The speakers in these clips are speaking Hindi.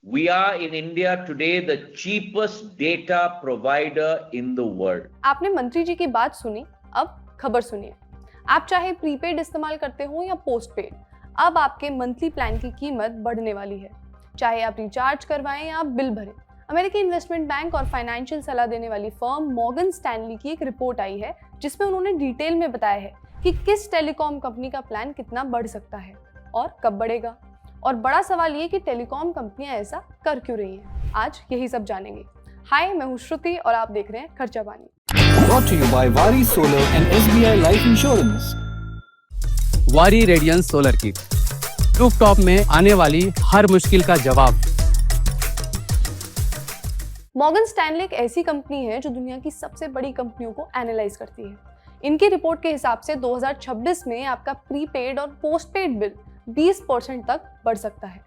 We are in India today the cheapest data provider in the world. आपने मंत्री जी की बात सुनी, अब खबर सुनिए। आप चाहे प्रीपेड इस्तेमाल करते हो या पोस्टपेड, अब आपके मंथली प्लान की कीमत बढ़ने वाली है। चाहे आप रिचार्ज करवाएं या आप बिल भरें। अमेरिकी इन्वेस्टमेंट बैंक और फाइनेंशियल सलाह देने वाली फर्म मॉर्गन स्टैनली की एक रिपोर्ट आई है जिसमें उन्होंने डिटेल में बताया है कि किस टेलीकॉम कंपनी का प्लान कितना बढ़ सकता है और कब बढ़ेगा। और बड़ा सवाल ये कि टेलीकॉम कंपनियां ऐसा कर क्यों रही हैं। आज यही सब जानेंगे। हाय, मैं हूं श्रुति और आप देख रहे हैं खर्चा पानी। Brought to you by Wari Solar and SBI Life Insurance. वारी रेडियंस सोलर किट, रूफटॉप में आने वाली हर मुश्किल का जवाब। मॉर्गन स्टैनली एक ऐसी कंपनी है जो दुनिया की सबसे बड़ी कंपनियों को एनालाइज करती है। इनकी रिपोर्ट के हिसाब से 2026 में आपका प्रीपेड और पोस्टपेड बिल 20% तक बढ़ सकता है।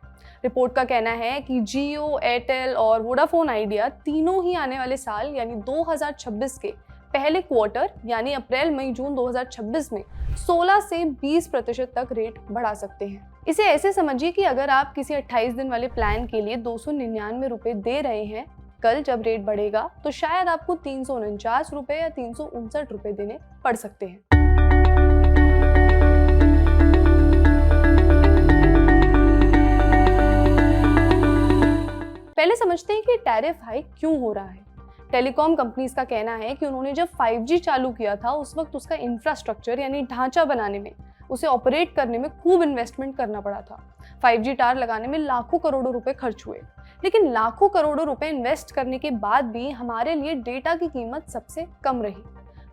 रिपोर्ट का कहना है कि जियो, एयरटेल और वोडाफोन आइडिया तीनों ही आने वाले साल यानी 2026 के पहले क्वार्टर यानी अप्रैल, मई, जून 2026 में 16 से 20% तक रेट बढ़ा सकते हैं। इसे ऐसे समझिए कि अगर आप किसी 28 दिन वाले प्लान के लिए 299 रुपए दे रहे हैं, कल जब रेट बढ़ेगा तो शायद आपको 349 रुपए या 359 रुपए देने पड़ सकते हैं। पहले समझते हैं कि टैरिफ हाइक क्यों हो रहा है। टेलीकॉम कंपनीज का कहना है कि उन्होंने जब 5G चालू किया था उस वक्त उसका इंफ्रास्ट्रक्चर यानी ढांचा बनाने में, उसे ऑपरेट करने में खूब इन्वेस्टमेंट करना पड़ा था। 5G टावर लगाने में लाखों करोड़ों रुपए खर्च हुए, लेकिन लाखों करोड़ों रुपए इन्वेस्ट करने के बाद भी हमारे लिए डेटा की कीमत सबसे कम रही।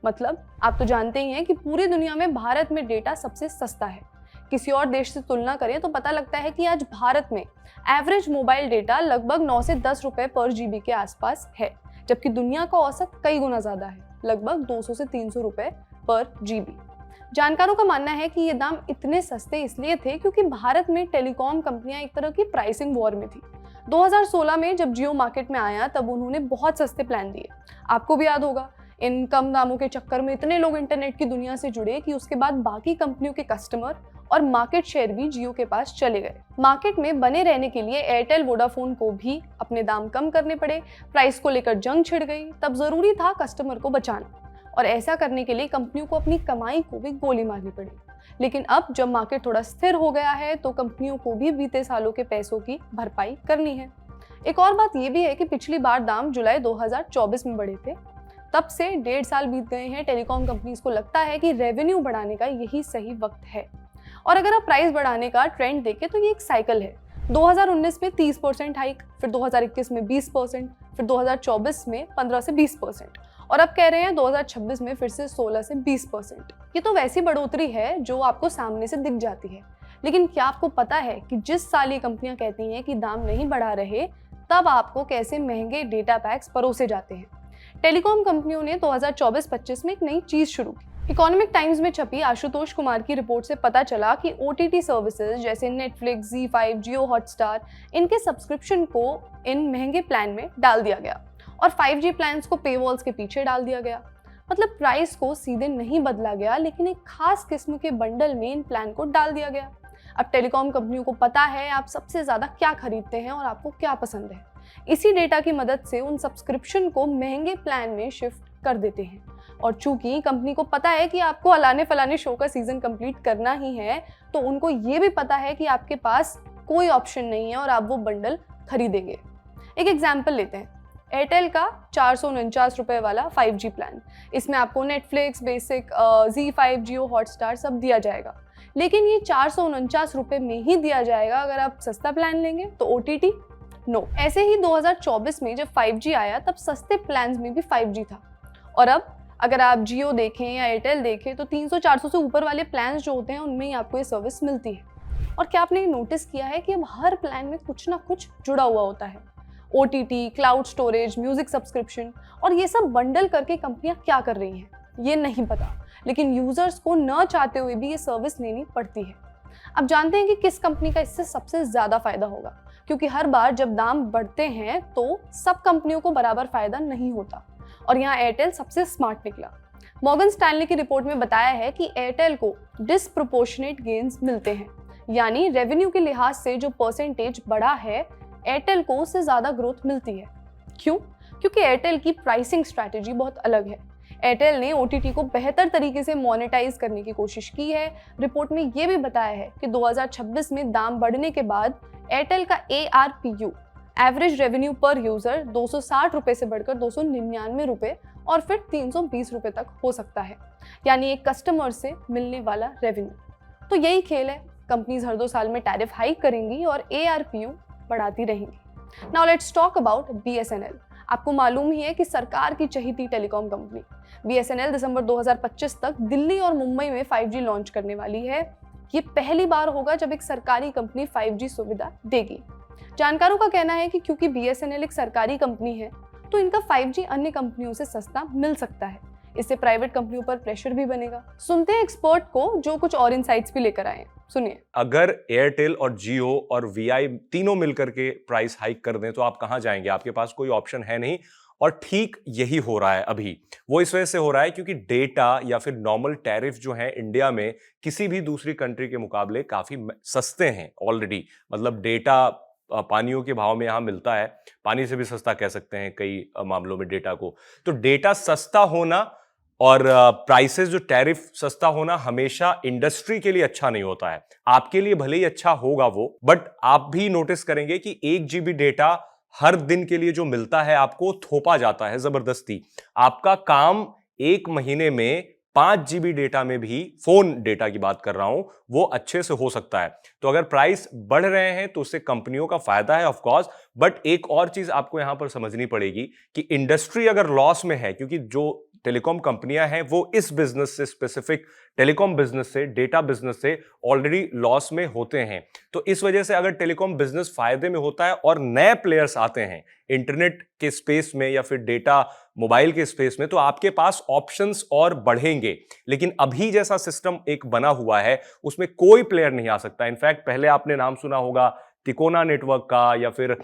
मतलब आप तो जानते ही हैं कि पूरी दुनिया में भारत में डेटा सबसे सस्ता है। किसी और देश से तुलना करें तो पता लगता है कि आज भारत में एवरेज मोबाइल डेटा लगभग 9 से 10 रुपए पर GB के आसपास है, जबकि दुनिया का औसत कई गुना ज्यादा है, लगभग 200 से 300 रुपए पर GB। जानकारों का मानना है कि ये दाम इतने सस्ते इसलिए थे क्योंकि भारत में टेलीकॉम कंपनियां एक तरह की प्राइसिंग वॉर में थी। 2016 में जब जियो मार्केट में आया तब उन्होंने बहुत सस्ते प्लान दिए। आपको भी याद होगा, इन कम दामों के चक्कर में इतने लोग इंटरनेट की दुनिया से जुड़े कि उसके बाद बाकी कंपनियों के कस्टमर और मार्केट शेयर भी जियो के पास चले गए। मार्केट में बने रहने के लिए एयरटेल, वोडाफोन को भी अपने दाम कम करने पड़े। प्राइस को लेकर जंग छिड़ गई। तब जरूरी था कस्टमर को बचाना, और ऐसा करने के लिए कंपनियों को अपनी कमाई को भी गोली मारनी पड़ी। लेकिन अब जब मार्केट थोड़ा स्थिर हो गया है तो कंपनियों को भी बीते सालों के पैसों की भरपाई करनी है। एक और बात यह भी है कि पिछली बार दाम जुलाई 2024 में बढ़े थे। तब से 1.5 साल बीत गए हैं। टेलीकॉम कंपनीज को लगता है कि रेवेन्यू बढ़ाने का यही सही वक्त है। और अगर आप प्राइस बढ़ाने का ट्रेंड देखें तो ये एक साइकिल है। 2019 में 30% हाइक, फिर 2021 में 20%, फिर 2024 में 15 से 20%, और अब कह रहे हैं 2026 में फिर से 16 से 20%। ये तो वैसी बढ़ोतरी है जो आपको सामने से दिख जाती है, लेकिन क्या आपको पता है कि जिस साल ये कंपनियां कहती हैं कि दाम नहीं बढ़ा रहे, तब आपको कैसे महंगे डेटा पैक्स परोसे जाते हैं। टेलीकॉम कंपनियों ने 2024-25 में एक नई चीज शुरू की। इकोनॉमिक टाइम्स में छपी आशुतोष कुमार की रिपोर्ट से पता चला कि OTT सर्विसेज जैसे नेटफ्लिक्स, ZEE5, जियो हॉटस्टार, इनके सब्सक्रिप्शन को इन महंगे प्लान में डाल दिया गया और 5G प्लान्स को पेवॉल्स के पीछे डाल दिया गया। मतलब प्राइस को सीधे नहीं बदला गया, लेकिन एक खास किस्म के बंडल में इन प्लान को डाल दिया गया। अब टेलीकॉम कंपनियों को पता है आप सबसे ज्यादा क्या खरीदते हैं और आपको क्या पसंद है। इसी डेटा की मदद से उन सब्सक्रिप्शन को महंगे प्लान में शिफ्ट कर देते हैं। और चूंकि कंपनी को पता है कि आपको अलाने फलाने शो का सीजन कंप्लीट करना ही है, तो उनको ये भी पता है कि आपके पास कोई ऑप्शन नहीं है और आप वो बंडल खरीदेंगे। एक एग्जाम्पल लेते हैं, एयरटेल का 449 रुपए वाला 5G प्लान। इसमें आपको नेटफ्लिक्स, बेसिक, ZEE5, जियो हॉटस्टार सब दिया जाएगा, लेकिन ये 449 रुपए में ही दिया जाएगा अगर आप सस्ता प्लान लेंगे तो OTT नो। ऐसे ही 2024 में जब 5G आया तब सस्ते प्लान्स में भी 5G था, और अब अगर आप जियो देखें या एयरटेल देखें तो 300-400 से ऊपर वाले प्लान्स जो होते हैं उनमें ही आपको ये सर्विस मिलती है। और क्या आपने नोटिस किया है कि अब हर प्लान में कुछ ना कुछ जुड़ा हुआ होता है। OTT, cloud storage, music subscription, और ये सब बंडल करके कंपनियां क्या कर रही हैं ये नहीं पता, लेकिन यूजर्स को न चाहते हुए भी ये सर्विस लेनी पड़ती है। अब जानते हैं कि किस कंपनी का इससे सबसे ज्यादा फायदा होगा, क्योंकि हर बार जब दाम बढ़ते हैं तो सब कंपनियों को बराबर फायदा नहीं होता, और यहाँ एयरटेल सबसे स्मार्ट निकला। मॉर्गन स्टैनली की रिपोर्ट में बताया है कि एयरटेल को डिस्प्रोपोर्शनेट गेन्स मिलते हैं, यानी रेवेन्यू के लिहाज से जो परसेंटेज बढ़ा है एयरटेल को उससे ज़्यादा ग्रोथ मिलती है। क्यों? क्योंकि एयरटेल की प्राइसिंग स्ट्रैटेजी बहुत अलग है। एयरटेल ने OTT को बेहतर तरीके से मोनेटाइज करने की कोशिश की है। रिपोर्ट में ये भी बताया है कि 2026 में दाम बढ़ने के बाद एयरटेल का ARPU एवरेज रेवेन्यू पर यूजर 260 रुपये से बढ़कर 299 रुपये और फिर 320 रुपये तक हो सकता है, यानी एक कस्टमर से मिलने वाला रेवेन्यू। तो यही खेल है, कंपनीज हर 2 साल में टैरिफ हाइक करेंगी और ARPU बढ़ाती रहेंगी। Now let's talk about BSNL। आपको मालूम ही है कि सरकार की चहेती टेलीकॉम कंपनी BSNL दिसंबर 2025 तक दिल्ली और मुंबई में 5G लॉन्च करने वाली है। ये पहली बार होगा जब एक सरकारी कंपनी 5G सुविधा देगी। जानकारों का कहना है कि क्योंकि BSNL एक सरकारी कंपनी है तो इनका 5G अन्य कंपनियों से सस्ता मिल सकता है। इससे प्राइवेट कंपनियों पर प्रेशर भी बनेगा। सुनते हैं एक्सपर्ट को, जो कुछ और इनसाइट्स भी लेकर आए हैं। सुनिए। अगर एयरटेल और जियो और VI तीनों मिलकर के प्राइस हाइक कर दें तो आप कहां जाएंगे? आपके पास कोई ऑप्शन है नहीं। और ठीक यही हो रहा है अभी। वो इस वजह से हो रहा है क्योंकि डेटा या फिर नॉर्मल टैरिफ जो है इंडिया में किसी भी दूसरी कंट्री के मुकाबले काफी सस्ते हैं ऑलरेडी। मतलब डेटा पानियों के भाव में यहां मिलता है, पानी से भी सस्ता कह सकते हैं कई मामलों में डेटा को। तो डेटा सस्ता होना और प्राइसेस जो टैरिफ सस्ता होना हमेशा इंडस्ट्री के लिए अच्छा नहीं होता है। आपके लिए भले ही अच्छा होगा वो, बट आप भी नोटिस करेंगे कि 1 GB डेटा हर दिन के लिए जो मिलता है आपको थोपा जाता है जबरदस्ती। आपका काम 1 महीने में 5 GB डेटा में भी, फोन डेटा की बात कर रहा हूं, वो अच्छे से हो सकता है। तो अगर प्राइस बढ़ रहे हैं तो उससे कंपनियों का फायदा है ऑफ कोर्स, बट एक और चीज आपको यहां पर समझनी पड़ेगी कि इंडस्ट्री अगर लॉस में है, क्योंकि जो टेलीकॉम कंपनियां हैं वो इस बिजनेस से, स्पेसिफिक टेलीकॉम बिजनेस से, डेटा बिजनेस से ऑलरेडी लॉस में होते हैं। तो इस वजह से अगर टेलीकॉम बिजनेस फायदे में होता है और नए प्लेयर्स आते हैं इंटरनेट के स्पेस में या फिर डेटा मोबाइल के स्पेस में, तो आपके पास ऑप्शंस और बढ़ेंगे। लेकिन अभी जैसा सिस्टम एक बना हुआ है उसमें कोई प्लेयर नहीं आ सकता। इनफैक्ट पहले आपने नाम सुना होगा तिकोना नेटवर्क का, या फिर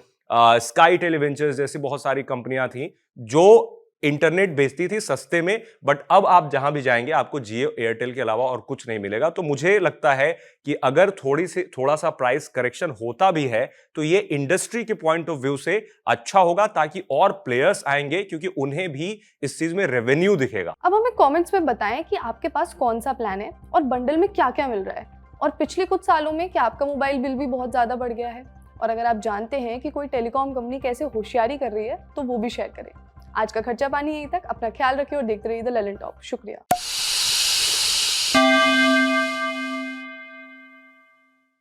स्काई टेलीवेंचर्स जैसी बहुत सारी कंपनियां थी जो इंटरनेट बेचती थी सस्ते में, बट अब आप जहां भी जाएंगे आपको जियो एयरटेल के अलावा और कुछ नहीं मिलेगा। तो मुझे लगता है कि अगर थोड़ा सा प्राइस करेक्शन होता भी है तो ये इंडस्ट्री के पॉइंट ऑफ व्यू से अच्छा होगा, ताकि और प्लेयर्स आएंगे क्योंकि उन्हें भी इस चीज में रेवेन्यू दिखेगा। अब हमें कमेंट्स में बताएं कि आपके पास कौन सा प्लान है और बंडल में क्या क्या मिल रहा है, और पिछले कुछ सालों में क्या आपका मोबाइल बिल भी बहुत ज्यादा बढ़ गया है। और अगर आप जानते हैं कि कोई टेलीकॉम कंपनी कैसे होशियारी कर रही है तो वो भी शेयर करें। आज का खर्चा पानी यहीं तक। अपना ख्याल रखिए और देखते रहिए द ललन टॉप। शुक्रिया।